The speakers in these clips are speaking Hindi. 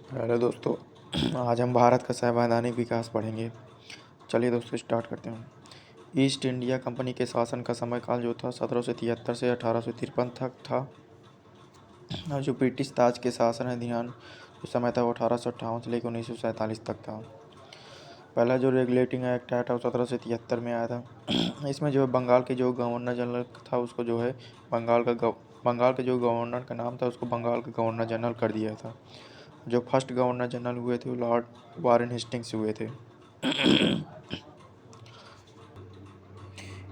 हेलो दोस्तों। आज हम भारत का संवैधानिक विकास पढ़ेंगे। चलिए दोस्तों स्टार्ट करते हैं। ईस्ट इंडिया कंपनी के शासन का সময়काल जो था 1773 से 1853 तक था। और जो ब्रिटिश ताज के शासन अधिनियम जो समय था वो 1858 से लेकर 1947 तक था। पहला जो रेगुलेटिंग एक्ट आया था वो 1773 में आया था। इसमें जो है बंगाल के जो गवर्नर जनरल था उसको जो है बंगाल के जो गवर्नर का नाम था उसको बंगाल का गवर्नर जनरल कर दिया था। जो फर्स्ट गवर्नर जनरल हुए थे वो लॉर्ड वारेन हेस्टिंग्स हुए थे।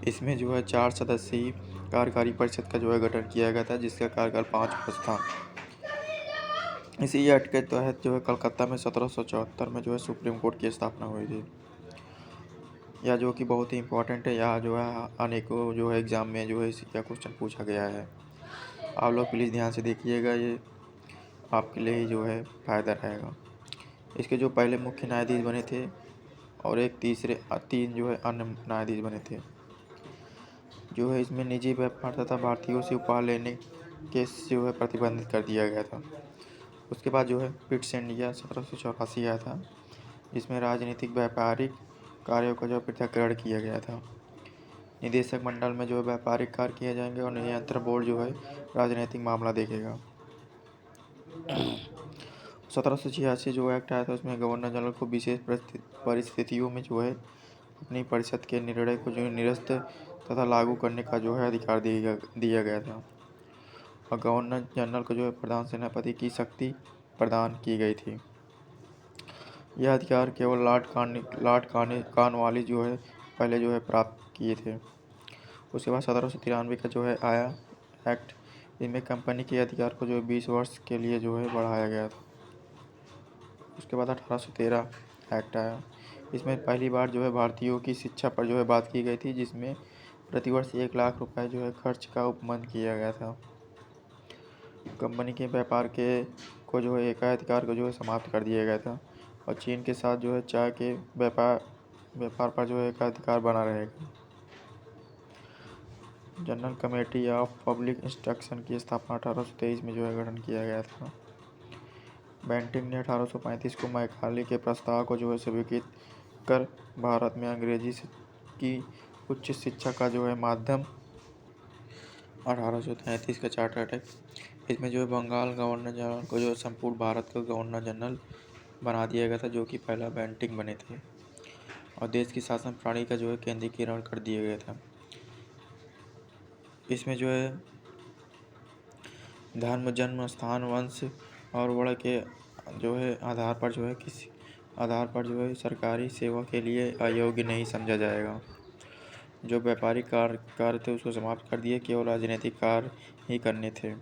इसमें जो है 4 सदस्यीय कार्यकारी परिषद का जो है गठन किया गया था, जिसका कार्यकाल 5 वर्ष था। इसी एक्ट के तहत जो है कलकत्ता में 1774 में जो है सुप्रीम कोर्ट की स्थापना हुई थी। यह जो कि बहुत ही इम्पोर्टेंट है। यह जो है अनेकों जो है एग्जाम में जो है इसी का क्वेश्चन पूछा गया है। आप लोग प्लीज़ ध्यान से देखिएगा, ये आपके लिए ही जो है फ़ायदा रहेगा। इसके जो पहले मुख्य न्यायाधीश बने थे और एक तीन जो है अन्य न्यायाधीश बने थे। जो है इसमें निजी व्यापार तथा भारतीयों से उपहार लेने के जो है प्रतिबंधित कर दिया गया था। उसके बाद जो है पिट्स इंडिया 1784 आया था, जिसमें राजनीतिक व्यापारिक कार्यों का जो पृथक्करण किया गया था। निदेशक मंडल में जो है व्यापारिक कार्य किए जाएंगे और नियंत्रण बोर्ड जो है राजनीतिक मामला देखेगा। 1786 जो एक्ट आया था उसमें गवर्नर जनरल को विशेष परिस्थितियों में जो है अपनी परिषद के निर्णय को जो निरस्त तथा लागू करने का जो है अधिकार दिया गया था। और गवर्नर जनरल को जो है प्रधान सेनापति की शक्ति प्रदान की गई थी। यह अधिकार केवल लॉर्ड कॉर्नवालिस जो है पहले जो है प्राप्त किए थे। उसके बाद 1793 का जो है आया एक्ट। इनमें कंपनी के अधिकार को जो है 20 वर्ष के लिए जो है बढ़ाया गया था। उसके बाद 1813 एक्ट आया। इसमें पहली बार जो है भारतीयों की शिक्षा पर जो है बात की गई थी, जिसमें प्रतिवर्ष 1 लाख रुपए जो है खर्च का उपमन किया गया था। कंपनी के व्यापार के को जो है एकाधिकार को जो है समाप्त कर दिया गया था और चीन के साथ जो है चाय के व्यापार पर जो है एकाधिकार बना रहेगा। General committee of public instruction की स्थापना 1823 में जो है गठन किया गया था। बेंटिंग ने 1835 को मैकाले के प्रस्ताव को जो है स्वीकृत कर भारत में अंग्रेजी की उच्च शिक्षा का जो है माध्यम 1833 का चार्टर एक्ट। इसमें जो है बंगाल गवर्नर जनरल को जो है संपूर्ण भारत का गवर्नर जनरल बना दिया गया था, जो कि पहला बेंटिंग बने थे। और देश की शासन प्रणाली का जो है केंद्रीकरण कर दिया गया था। इसमें जो है धर्म, जन्म स्थान, वंश और वर्ण के जो है आधार पर जो है सरकारी सेवा के लिए अयोग्य नहीं समझा जाएगा। जो व्यापारिक कार्य थे उसको समाप्त कर दिए, केवल राजनीतिक कार्य ही करने थे।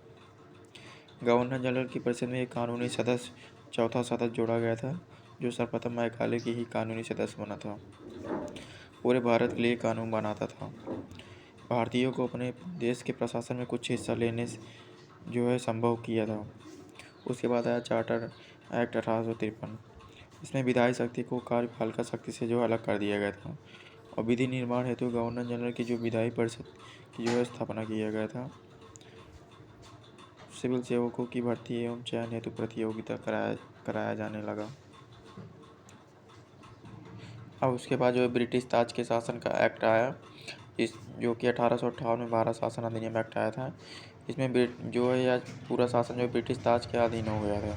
गवर्नर जनरल की परिषद में एक कानूनी सदस्य, चौथा सदस्य जोड़ा गया था, जो सर्वप्रथम मैकाले की ही कानूनी सदस्य बना था। पूरे भारत के लिए कानून बनाता था। भारतीयों को अपने देश के प्रशासन में कुछ हिस्सा लेने जो है संभव किया था। उसके बाद आया चार्टर एक्ट 1853। इसमें विधायी शक्ति को कार्यपालिका शक्ति से जो अलग कर दिया गया था और विधि निर्माण हेतु गवर्नर जनरल की जो विधायी परिषद की जो है स्थापना किया गया था। सिविल सेवकों की भर्ती एवं चयन हेतु प्रतियोगिता कराया जाने लगा। अब उसके बाद जो है ब्रिटिश ताज के शासन का एक्ट आया, इस जो कि 1858 में भारत शासन अधिनियम एक्ट आया था। इसमें जो है यह पूरा शासन जो ब्रिटिश ताज के अधीन हो गया था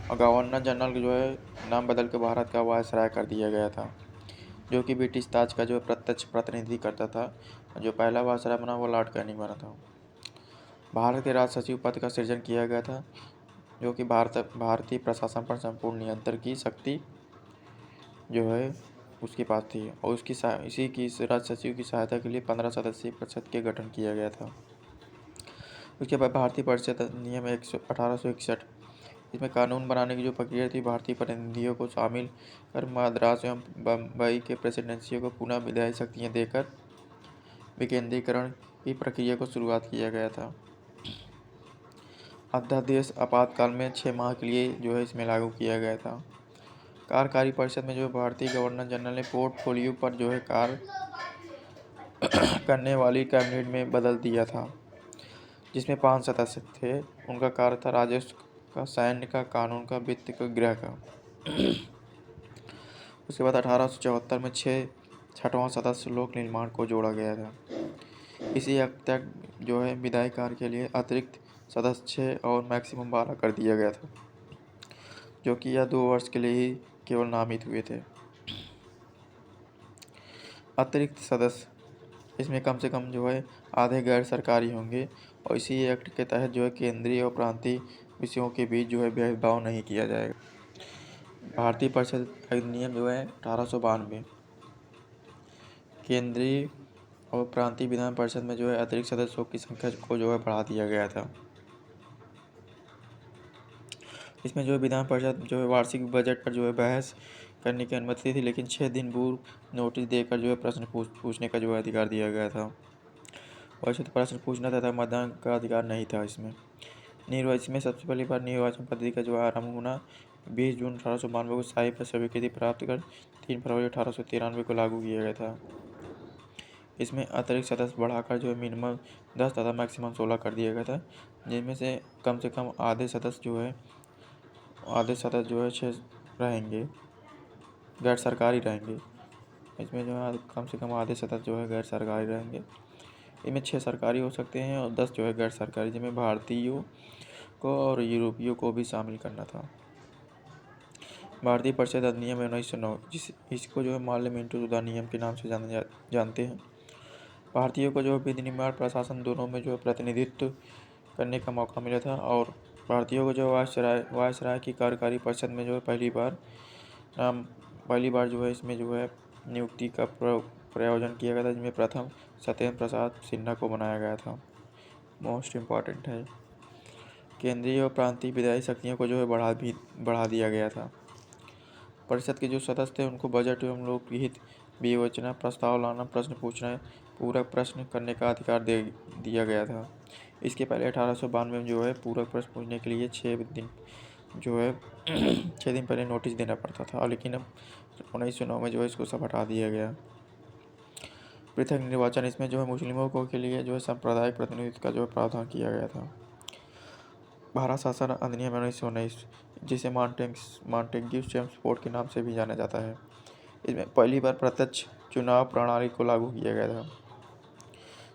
और गवर्नर जनरल जो है नाम बदल के भारत का वायसराय कर दिया गया था, जो कि ब्रिटिश ताज का जो है प्रत्यक्ष प्रतिनिधि करता था। जो पहला वायसराय बना वो लॉर्ड कैनिंग बना था। भारत के राज सचिव पद का सृजन किया गया था, जो कि भारतीय प्रशासन पर संपूर्ण नियंत्रण की शक्ति जो है उसके पास थी और इसी की राज सचिव की सहायता के लिए 15 सदस्यीय परिषद के गठन किया गया था। उसके बाद भारतीय परिषद नियम 1861। इसमें कानून बनाने की जो प्रक्रिया थी, भारतीय प्रतिनिधियों को शामिल कर मद्रास एवं बम्बई के प्रेसिडेंसियों को पुनः विधायी शक्तियाँ देकर विकेंद्रीकरण की प्रक्रिया को शुरुआत किया गया था। अध्यादेश आपातकाल में 6 माह के लिए जो है इसमें लागू किया गया था। कार्यकारी परिषद में जो भारतीय गवर्नर जनरल ने पोर्टफोलियो पर जो है कार्य करने वाली कैबिनेट में बदल दिया था, जिसमें 5 सदस्य थे। उनका कार्य था राजस्व का, सैन्य का, कानून का, वित्त का, गृह का। उसके बाद 1874 में छठवां सदस्य लोक निर्माण को जोड़ा गया था। इसी एक्ट तक जो है विधायी कार्य के लिए अतिरिक्त सदस्य 6 और मैक्सिमम 12 कर दिया गया था, जो कि यह 2 वर्ष के लिए ही केवल नामित हुए थे। अतिरिक्त सदस्य, इसमें कम से कम जो है आधे गैर सरकारी होंगे और इसी एक्ट के तहत जो है केंद्रीय और प्रांतीय विषयों के बीच जो है भेदभाव नहीं किया जाएगा। भारतीय परिषद अधिनियम जो है 1892, केंद्रीय और प्रांतीय विधान परिषद में जो है अतिरिक्त सदस्यों की संख्या को जो है बढ़ा दिया गया था। इसमें जो है विधान परिषद जो है वार्षिक बजट पर जो है बहस करने की अनुमति थी, लेकिन 6 दिन पूर्व नोटिस देकर जो है प्रश्न पूछने का जो है अधिकार दिया गया था। वैसे तो प्रश्न पूछना था, मतदान का अधिकार नहीं था। इसमें सबसे पहली बार निर्वाचन पद्धति का जो आरंभ होना 20 जून 1892 को साहिब पर स्वीकृति प्राप्त कर 3 फरवरी 1893 को लागू किया गया था। इसमें अतिरिक्त सदस्य बढ़ाकर जो है मिनिमम 10 तथा मैक्सिमम 16 कर दिया गया था, जिनमें से कम आधे सदस्य जो है 6 रहेंगे, गैर सरकारी रहेंगे। इसमें जो है कम से कम आधे सदस्य जो है गैर सरकारी रहेंगे। इनमें 6 सरकारी हो सकते हैं और 10 जो है गैर सरकारी, जिनमें भारतीयों को और यूरोपियों को भी शामिल करना था। भारतीय परिषद अधिनियम 1909, इसको जो है मार्लियामेंटो अधिनियम के नाम से जानते हैं। भारतीयों को जो है विधि निर्माण प्रशासन दोनों में जो है प्रतिनिधित्व करने का मौका मिला था और भारतीयों को जो वायसराय की कार्यकारी परिषद में जो है पहली बार जो है इसमें जो है नियुक्ति का प्रयोजन किया गया था, जिसमें प्रथम सत्येंद्र प्रसाद सिन्हा को बनाया गया था। मोस्ट इम्पॉर्टेंट है। केंद्रीय और प्रांतीय विधायी शक्तियों को जो है बढ़ा दिया गया था। परिषद के जो सदस्य थे उनको बजट एवं लोकहित विवेचना, प्रस्ताव लाना, प्रश्न पूछना, पूरक प्रश्न करने का अधिकार दिया गया था। इसके पहले 1892 में जो है पूरक प्रश्न पूछने के लिए 6 दिन जो है 6 दिन पहले नोटिस देना पड़ता था, लेकिन अब 1909 में जो है इसको सब हटा दिया गया। पृथक निर्वाचन, इसमें जो है मुस्लिमों को के लिए जो है सांप्रदायिक प्रतिनिधित्व का जो है प्रावधान किया गया था। भारत शासन अधिनियम 1919, जिसे मॉन्टेग्यू चेम्सफोर्ड के नाम से भी जाना जाता है, इसमें पहली बार प्रत्यक्ष चुनाव प्रणाली को लागू किया गया था।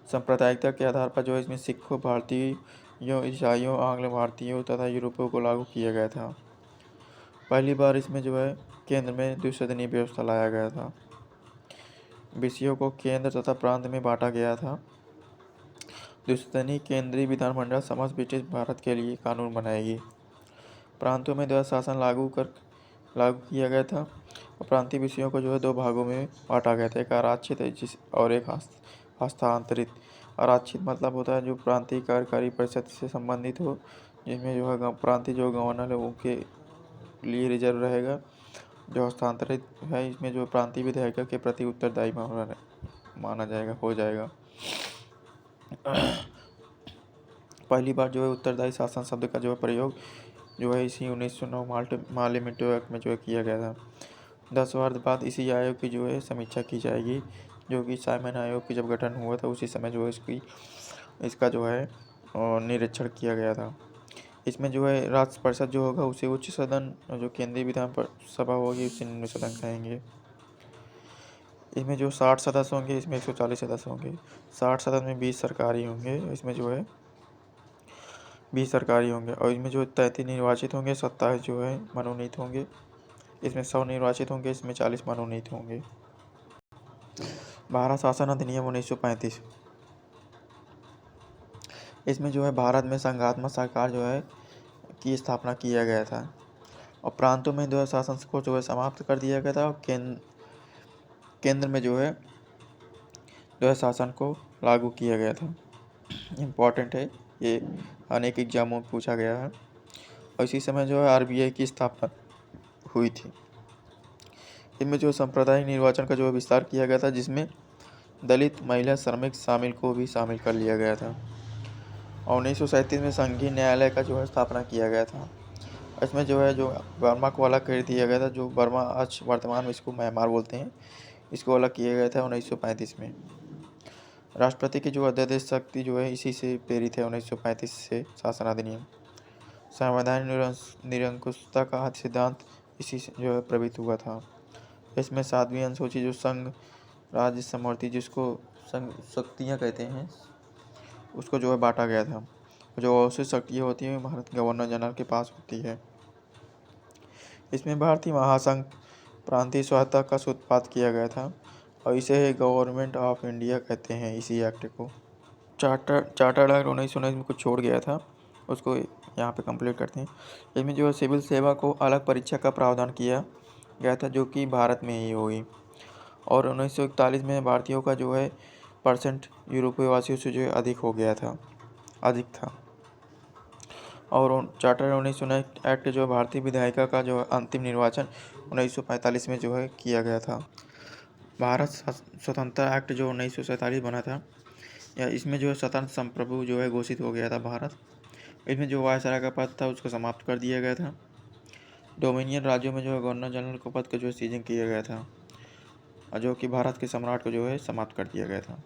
सांप्रदायिकता के आधार पर जो है इसमें सिखों, भारतीयों, ईसाइयों, आंग्ल भारतीयों तथा यूरोपियों को लागू किया गया था। पहली बार इसमें जो है केंद्र में द्विसदनीय व्यवस्था लाया गया था। विषयों को केंद्र तथा प्रांत में बांटा गया था। द्विसदनीय केंद्रीय विधानमंडल समस्त ब्रिटिश भारत के लिए कानून बनाएगी। प्रांतों में द्वैध शासन लागू किया गया था और प्रांतीय विषयों को जो है 2 भागों में बांटा गया था, एक आरक्षित और एक हस्तांतरित। आरक्षित मतलब होता है जो प्रांतीय कार्यकारी परिषद से संबंधित हो, जिसमें जो है प्रांतीय जो गवर्नर है उनके लिए रिजर्व रहेगा। जो हस्तांतरित है, इसमें जो प्रांतीय विधायिका के प्रति उत्तरदायी माना जाएगा। पहली बार जो है उत्तरदायी शासन शब्द का जो है प्रयोग जो है इसी 1909 मार्लियामेंटो एक्ट में जो है किया गया था। 10 वर्ष बाद इसी आयोग की जो है समीक्षा की जाएगी, जो कि साइमन आयोग की जब गठन हुआ था उसी समय जो है इसका जो है निरीक्षण किया गया था। इसमें जो है राज्य परिषद जो होगा उसे उच्च सदन, जो केंद्रीय विधान सभा होगी उसे निम्न सदन कहेंगे। इसमें जो 60 सदस्य होंगे, इसमें 140 सदस्य होंगे। 60 सदस्य में 20 सरकारी होंगे, इसमें जो है 20 सरकारी होंगे और इसमें जो 33 निर्वाचित होंगे, 27 जो है मनोनीत होंगे। इसमें 100 निर्वाचित होंगे, इसमें 40 मनोनीत होंगे। भारत शासन अधिनियम 1935, इसमें जो है भारत में संघात्मक सरकार जो है की स्थापना किया गया था और प्रांतों में द्वैध शासन को जो है समाप्त कर दिया गया था और केंद्र में जो है द्वैध शासन को लागू किया गया था। इम्पॉर्टेंट है, ये अनेक एग्जामों में पूछा गया है। और इसी समय जो है आरबीआई की स्थापना हुई थी। इनमें जो सांप्रदायिक निर्वाचन का जो विस्तार किया गया था, जिसमें दलित, महिला, श्रमिक को भी शामिल कर लिया गया था। और 1937 में संघीय न्यायालय का जो है स्थापना किया गया था। इसमें जो है जो बर्मा को अलग कर दिया गया था, जो बर्मा आज वर्तमान में इसको म्यांमार बोलते हैं, इसको अलग किया गया था 1935 में। राष्ट्रपति की जो अध्यादेश शक्ति जो है इसी से प्रेरित है 1935 से शासन अधिनियम। संवैधानिक निरंकुशता का सिद्धांत इसी से जो है प्रभावित हुआ था। इसमें 7वीं अनुसूची जो संघ राज्य समवर्ती जिसको संघ शक्तियाँ कहते हैं उसको जो है बांटा गया था। जो अवशिष्ट शक्तियाँ होती हैं भारत गवर्नर जनरल के पास होती है। इसमें भारतीय महासंघ प्रांतीय स्वायत्तता का सूत्रपात किया गया था और इसे गवर्नमेंट ऑफ इंडिया कहते हैं इसी एक्ट को। चार्टर्ड एक्ट 1919 में कुछ छोड़ गया था, उसको यहाँ पे कंप्लीट करते हैं। इसमें जो है सिविल सेवा को अलग परीक्षा का प्रावधान किया गया था जो कि भारत में ही होगी। और 1941 में भारतीयों का जो है परसेंट यूरोपीय वासियों से जो है अधिक था। और चार्टर 1919 एक्ट जो भारतीय विधायिका का जो अंतिम निर्वाचन 1945 में जो है किया गया था। भारत स्वतंत्रता एक्ट जो 1947 बना था, या इसमें जो है स्वतंत्र संप्रभु जो है घोषित हो गया था भारत। इसमें जो वायसराय का पद था उसको समाप्त कर दिया गया था। डोमिनियन राज्यों में जो है गवर्नर जनरल को पद का जो है सीजन किया गया था, जो कि भारत के सम्राट को जो है समाप्त कर दिया गया था।